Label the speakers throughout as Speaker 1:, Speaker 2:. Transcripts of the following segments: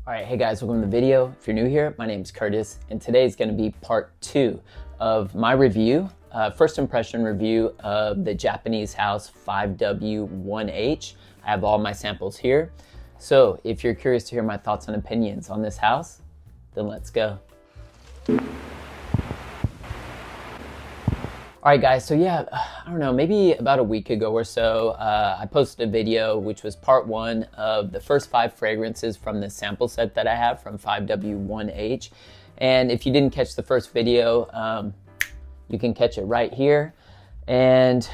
Speaker 1: All right, hey guys, welcome to the video. If you're new here, my name is Curtis, and today is going to be part 2 of my review, first impression review of the Japanese house 5W1H. I have all my samples here. So if you're curious to hear my thoughts and opinions on this house, then let's go. All right, guys, so yeah, I don't know, maybe about a week ago or so, I posted a video which was part 1 of the first 5 fragrances from the sample set that I have from 5W1H. And if you didn't catch the first video, you can catch it right here. And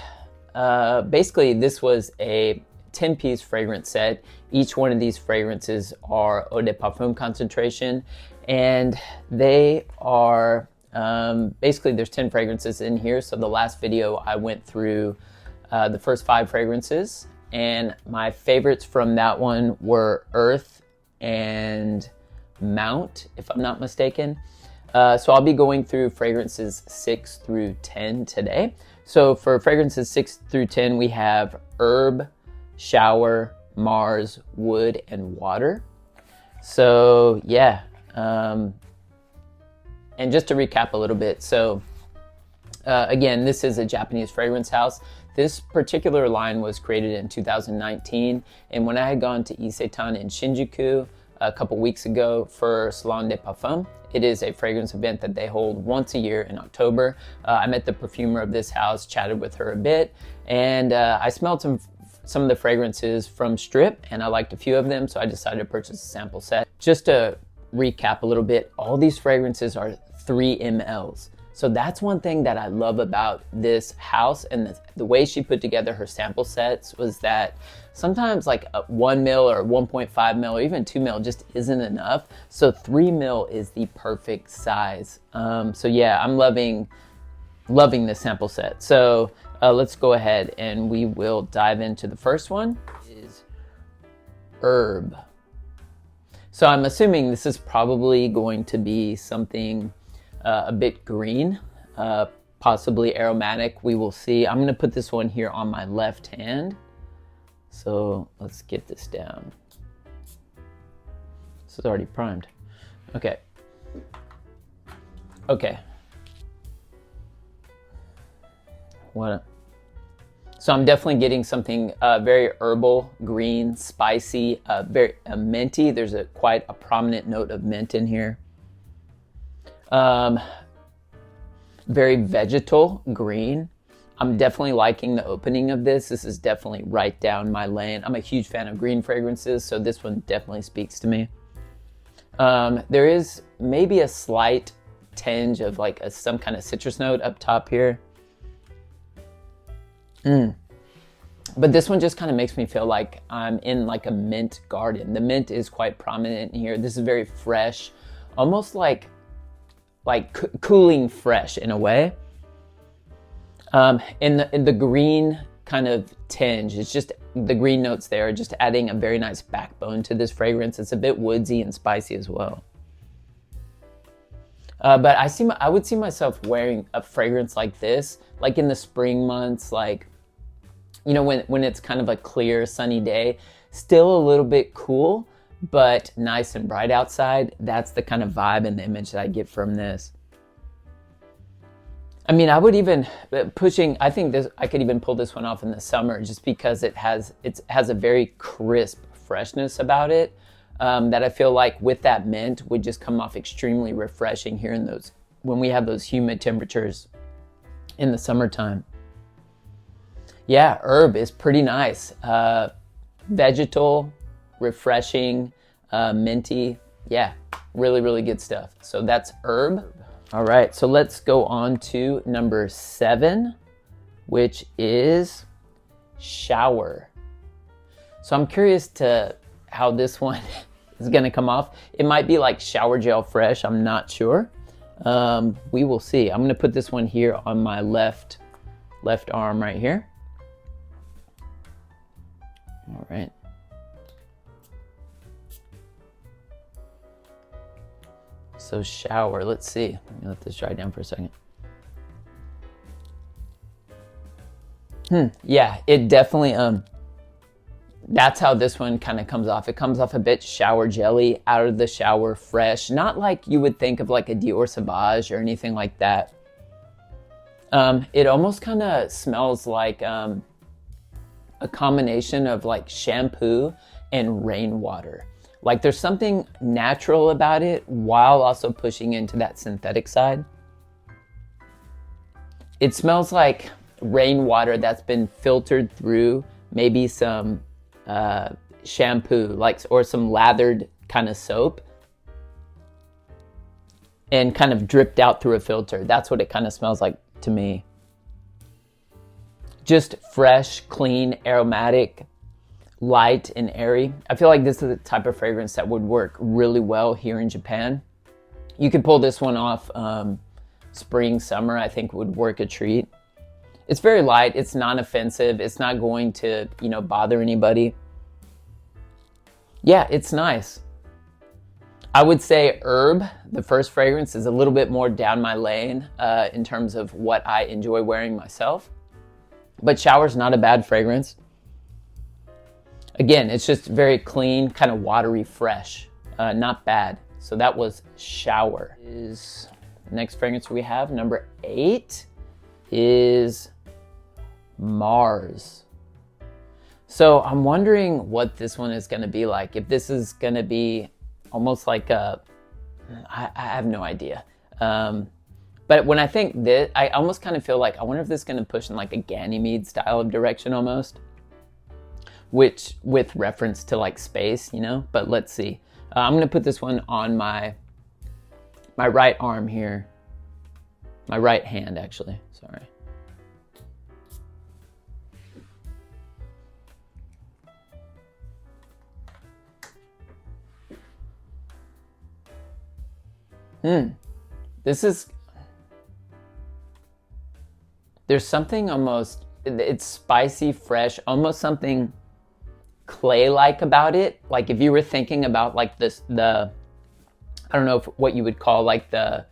Speaker 1: basically, this was a 10-piece fragrance set. Each one of these fragrances are eau de parfum concentration, and they are basically there's 10 fragrances in here. So the last video I went through the first 5 fragrances, and my favorites from that one were Earth and Mount, if I'm not mistaken. So I'll be going through fragrances 6 through 10 today. So for fragrances 6 through 10, we have Herb, Shower, Mars, Wood, and Water. So yeah, and just to recap a little bit, so again, this is a Japanese fragrance house. This particular line was created in 2019, and when I had gone to Isetan in Shinjuku a couple weeks ago for Salon de Parfum, it is a fragrance event that they hold once a year in October. I met the perfumer of this house, chatted with her a bit, and I smelled some of the fragrances from Strip, and I liked a few of them, so I decided to purchase a sample set. Just to recap a little bit, all these fragrances are 3 mLs. So that's one thing that I love about this house, and the way she put together her sample sets was that sometimes like a 1 ml or 1.5 ml or even 2 ml just isn't enough. So 3 ml is the perfect size. So yeah, I'm loving this sample set. So let's go ahead and we will dive into the first one. Is Herb. So I'm assuming this is probably going to be something a bit green, possibly aromatic. We will see. I'm going to put this one here on my left hand. So let's get this down. This is already primed. Okay. So I'm definitely getting something very herbal, green, spicy, very minty. There's quite a prominent note of mint in here. Very vegetal, green. I'm definitely liking the opening of this. This is definitely right down my lane. I'm a huge fan of green fragrances, so this one definitely speaks to me. There is maybe a slight tinge of like some kind of citrus note up top here. But this one just kind of makes me feel like I'm in like a mint garden. The mint is quite prominent in here. This is very fresh, almost like cooling fresh in a way. In the green kind of tinge, it's just the green notes there, just adding a very nice backbone to this fragrance. It's a bit woodsy and spicy as well. But I would see myself wearing a fragrance like this, like in the spring months, like, you know, when it's kind of a clear, sunny day, still a little bit cool, but nice and bright outside. That's the kind of vibe and the image that I get from this. I mean, I would even I think I could even pull this one off in the summer just because it has a very crisp freshness about it that I feel like with that mint would just come off extremely refreshing here when we have those humid temperatures in the summertime. Yeah, Herb is pretty nice. Vegetal, refreshing, minty. Yeah, really, really good stuff. So that's Herb. All right, so let's go on to number 7, which is Shower. So I'm curious to how this one is gonna come off. It might be like shower gel fresh, I'm not sure. We will see. I'm gonna put this one here on my left arm right here. All right. So Shower, let's see. Let me let this dry down for a second. Yeah, it definitely That's how this one kind of comes off. It comes off a bit shower jelly, out of the shower, fresh. Not like you would think of like a Dior Sauvage or anything like that. It almost kind of smells like a combination of like shampoo and rainwater. Like there's something natural about it while also pushing into that synthetic side. It smells like rainwater that's been filtered through maybe some shampoo, like, or some lathered kind of soap, and kind of dripped out through a filter. That's what it kind of smells like to me. Just fresh, clean, aromatic, light, and airy. I feel like this is the type of fragrance that would work really well here in Japan. You could pull this one off spring, summer, I think would work a treat. It's very light, it's non-offensive, it's not going to, bother anybody. Yeah, it's nice. I would say Herb, the first fragrance, is a little bit more down my lane in terms of what I enjoy wearing myself. But Shower's not a bad fragrance. Again, it's just very clean, kind of watery, fresh, not bad. So that was Shower. Next fragrance we have, number 8, is Mars. So I'm wondering what this one is going to be like. If this is going to be almost like I have no idea. But when I think this, I almost kind of feel like, I wonder if this is going to push in like a Ganymede style of direction almost, which with reference to like space, but let's see. I'm going to put this one on my right arm here. My right hand, actually, sorry. There's something almost, it's spicy, fresh, almost something clay-like about it. Like if you were thinking about like I don't know what you would call like the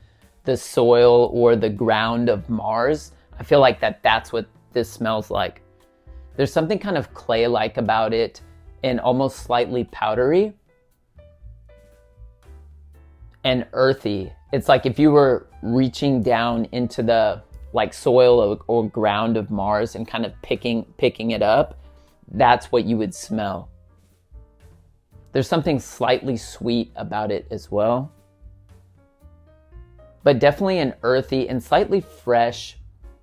Speaker 1: soil or the ground of Mars. I feel like that's what this smells like. There's something kind of clay-like about it and almost slightly powdery and earthy. It's like if you were reaching down into the like soil or ground of Mars and kind of picking it up, that's what you would smell. There's something slightly sweet about it as well, but definitely an earthy and slightly fresh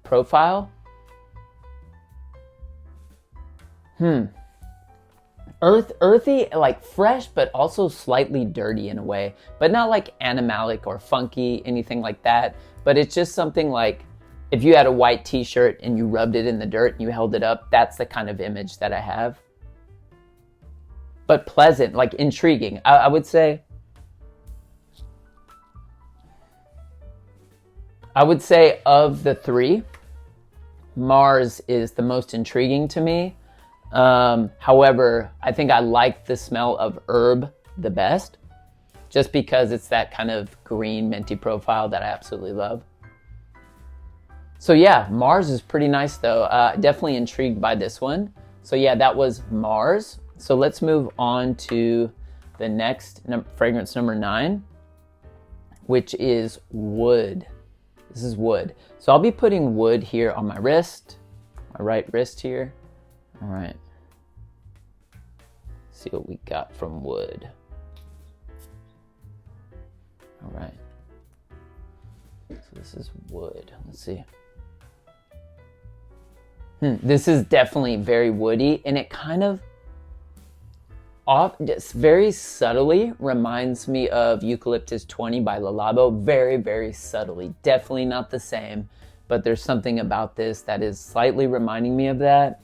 Speaker 1: profile. Earthy, like fresh, but also slightly dirty in a way, but not like animalic or funky, anything like that. But it's just something like if you had a white t-shirt and you rubbed it in the dirt and you held it up, that's the kind of image that I have. But pleasant, like intriguing. I would say of the 3, Mars is the most intriguing to me. However, I think I like the smell of Herb the best, just because it's that kind of green minty profile that I absolutely love. So yeah, Mars is pretty nice though. Definitely intrigued by this one. So yeah, that was Mars. So let's move on to the next fragrance, number 9, which is Wood. This is Wood. So I'll be putting Wood here on my wrist, my right wrist here. All right. See what we got from Wood. All right. So this is Wood. Let's see. This is definitely very woody, and it kind of just very subtly reminds me of Eucalyptus 20 by Le Labo. Very, very subtly. Definitely not the same, but there's something about this that is slightly reminding me of that.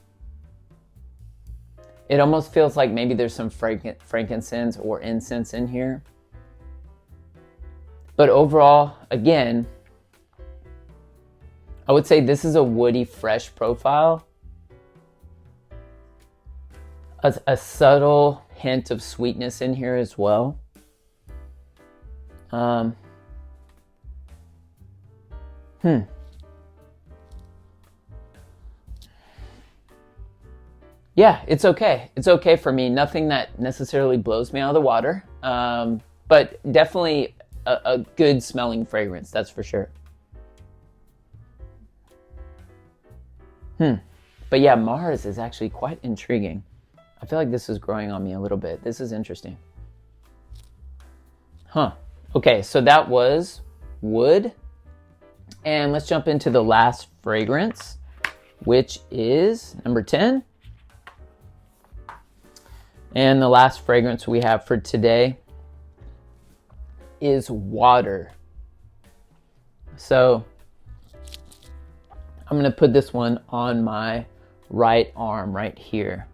Speaker 1: It almost feels like maybe there's some frankincense or incense in here. But overall, again, I would say this is a woody, fresh profile. A subtle hint of sweetness in here as well. Yeah, it's okay. It's okay for me. Nothing that necessarily blows me out of the water, but definitely a good smelling fragrance, that's for sure. But yeah, Mars is actually quite intriguing. I feel like this is growing on me a little bit. This is interesting. Huh. Okay, so that was wood. And let's jump into the last fragrance, which is number 10. And the last fragrance we have for today is water. So I'm going to put this one on my right arm right here.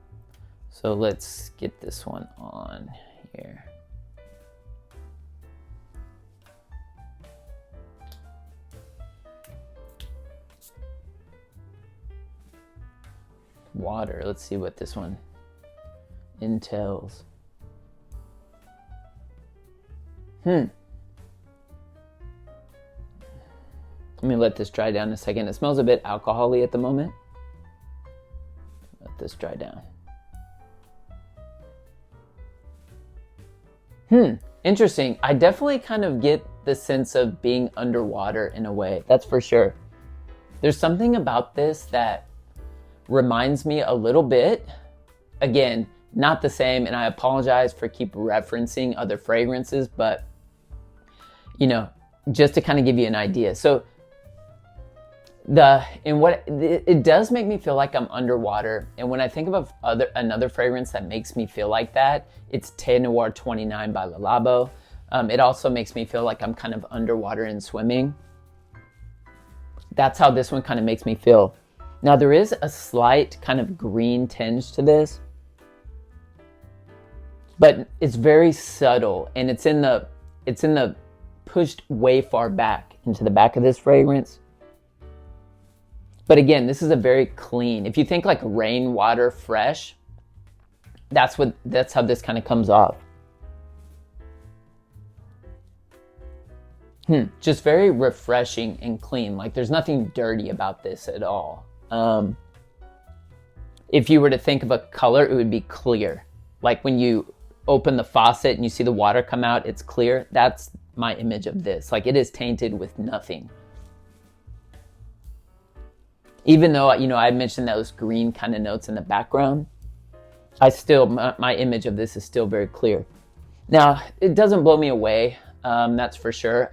Speaker 1: So let's get this one on here. Water. Let's see what this one entails. Let me let this dry down a second. It smells a bit alcohol-y at the moment. Let this dry down. Interesting. I definitely kind of get the sense of being underwater in a way. That's for sure. There's something about this that reminds me a little bit, again, not the same, and I apologize for keep referencing other fragrances, but you know, just to kind of give you an idea. So it does make me feel like I'm underwater, and when I think of another fragrance that makes me feel like that, it's Thé Noir 29 by Le Labo. It also makes me feel like I'm kind of underwater and swimming. That's how this one kind of makes me feel. Now there is a slight kind of green tinge to this, but it's very subtle, and it's in the pushed way far back into the back of this fragrance. But again, this is a very clean. If you think like rainwater fresh, that's how this kind of comes off. Just very refreshing and clean. Like there's nothing dirty about this at all. If you were to think of a color, it would be clear. Like when you open the faucet and you see the water come out, it's clear. That's my image of this. Like it is tainted with nothing. Even though, you know, I mentioned those green kind of notes in the background, my image of this is still very clear. Now, it doesn't blow me away, that's for sure.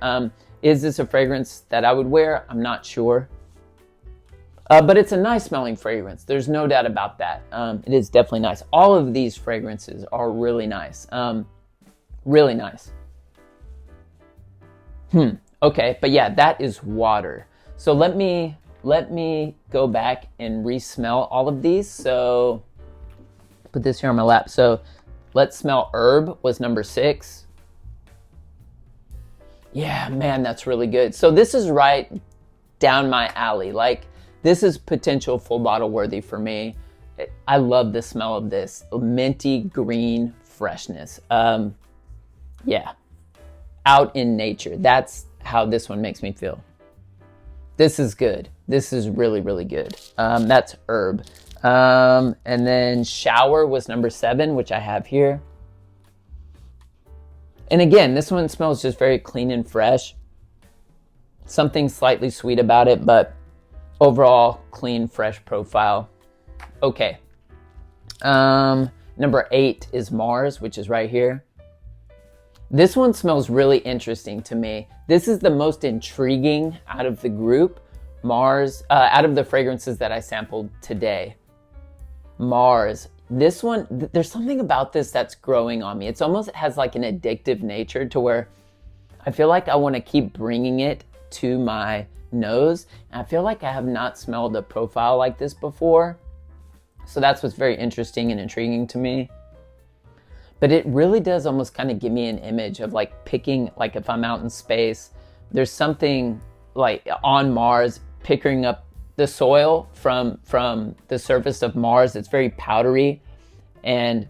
Speaker 1: Is this a fragrance that I would wear? I'm not sure. But it's a nice smelling fragrance. There's no doubt about that. It is definitely nice. All of these fragrances are really nice. Really nice. Okay, but yeah, that is water. So let me go back and re-smell all of these. So put this here on my lap. So let's smell herb was number 6. Yeah, man, that's really good. So this is right down my alley. Like this is potential full bottle worthy for me. I love the smell of this minty green freshness. Yeah, out in nature. That's how this one makes me feel. This is good. This is really, really good. That's herb. And then shower was number 7, which I have here. And again, this one smells just very clean and fresh. Something slightly sweet about it, but overall clean, fresh profile. Okay. Number 8 is Mars, which is right here. This one smells really interesting to me. This is the most intriguing out of the group. Mars, out of the fragrances that I sampled today. Mars. This one, there's something about this that's growing on me. It almost has like an addictive nature to where I feel like I want to keep bringing it to my nose. And I feel like I have not smelled a profile like this before. So that's what's very interesting and intriguing to me. But it really does almost kind of give me an image of like picking, like if I'm out in space, there's something like on Mars, picking up the soil from the surface of Mars. It's very powdery, and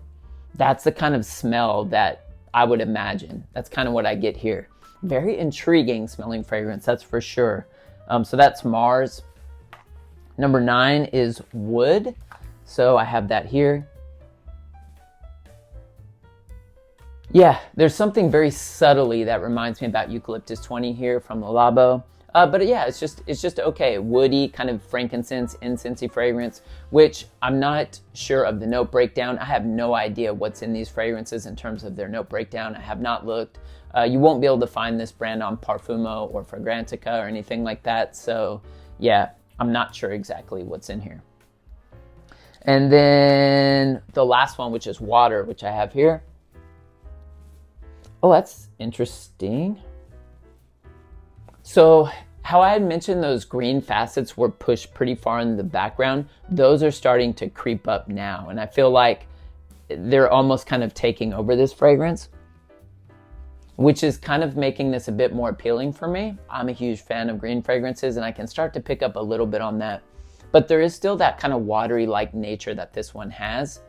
Speaker 1: that's the kind of smell that I would imagine. That's kind of what I get here. Very intriguing smelling fragrance, that's for sure. So that's Mars. Number 9 is wood. So I have that here. Yeah, there's something very subtly that reminds me about Eucalyptus 20 here from the Labo. But yeah, it's just okay. Woody, kind of frankincense, incensey fragrance, which I'm not sure of the note breakdown. I have no idea what's in these fragrances in terms of their note breakdown. I have not looked. You won't be able to find this brand on Parfumo or Fragrantica or anything like that. So yeah, I'm not sure exactly what's in here. And then the last one, which is water, which I have here. Oh, that's interesting. So how I had mentioned those green facets were pushed pretty far in the background, those are starting to creep up now. And I feel like they're almost kind of taking over this fragrance, which is kind of making this a bit more appealing for me. I'm a huge fan of green fragrances and I can start to pick up a little bit on that. But there is still that kind of watery-like nature that this one has.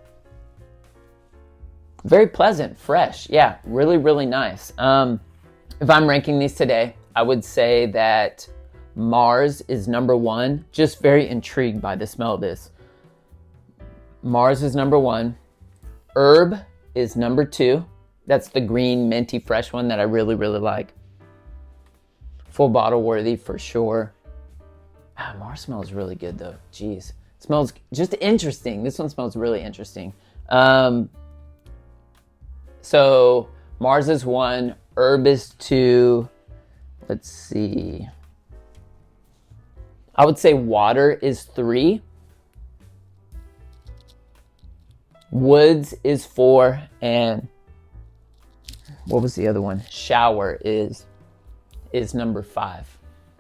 Speaker 1: Very pleasant, fresh. Yeah, really, really nice. If I'm ranking these today, I would say that Mars is number one. Just very intrigued by the smell of this. Mars is number one. Herb is number two. That's the green, minty, fresh one that I really, really like. Full bottle worthy for sure. Mars smells really good though. Jeez. It smells just interesting. This one smells really interesting. So Mars is one, Herb is two. Let's see. I would say water is three. Woods is four. And what was the other one? Shower is number five.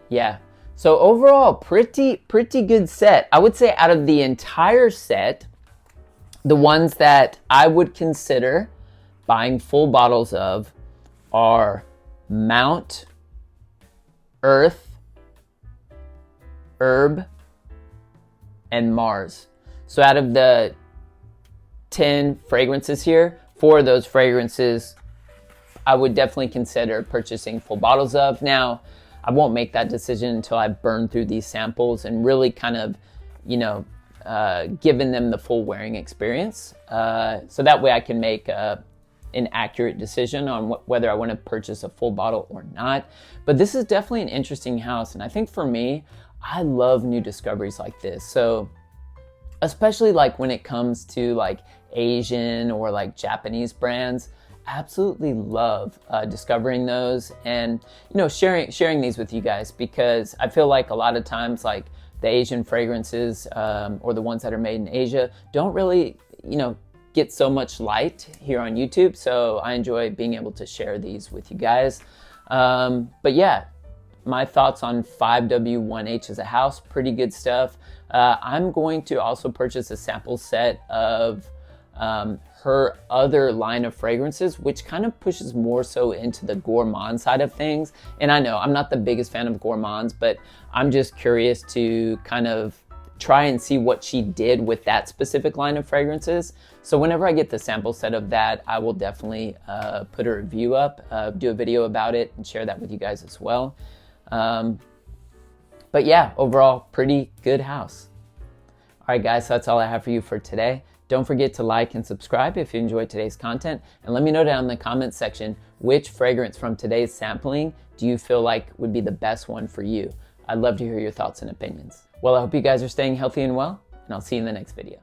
Speaker 1: Yeah. So overall, pretty good set. I would say out of the entire set, the ones that I would consider buying full bottles of are Mount, Earth, Herb, and Mars. So out of the 10 fragrances here, 4 of those fragrances I would definitely consider purchasing full bottles of. Now, I won't make that decision until I burn through these samples and really kind of, given them the full wearing experience. So that way I can make an accurate decision on whether I want to purchase a full bottle or not. But this is definitely an interesting house. And I think for me, I love new discoveries like this. So especially like when it comes to like Asian or like Japanese brands, absolutely love discovering those and, sharing these with you guys, because I feel like a lot of times like the Asian fragrances or the ones that are made in Asia don't really, get so much light here on YouTube. So I enjoy being able to share these with you guys. But yeah, my thoughts on 5W1H as a house, pretty good stuff. I'm going to also purchase a sample set of her other line of fragrances, which kind of pushes more so into the gourmand side of things. And I know I'm not the biggest fan of gourmands, but I'm just curious to kind of try and see what she did with that specific line of fragrances. So whenever I get the sample set of that, I will definitely put a review up, do a video about it and share that with you guys as well. But yeah, overall, pretty good house. All right, guys, so that's all I have for you for today. Don't forget to like and subscribe if you enjoyed today's content, and let me know down in the comments section which fragrance from today's sampling do you feel like would be the best one for you. I'd love to hear your thoughts and opinions. Well, I hope you guys are staying healthy and well, and I'll see you in the next video.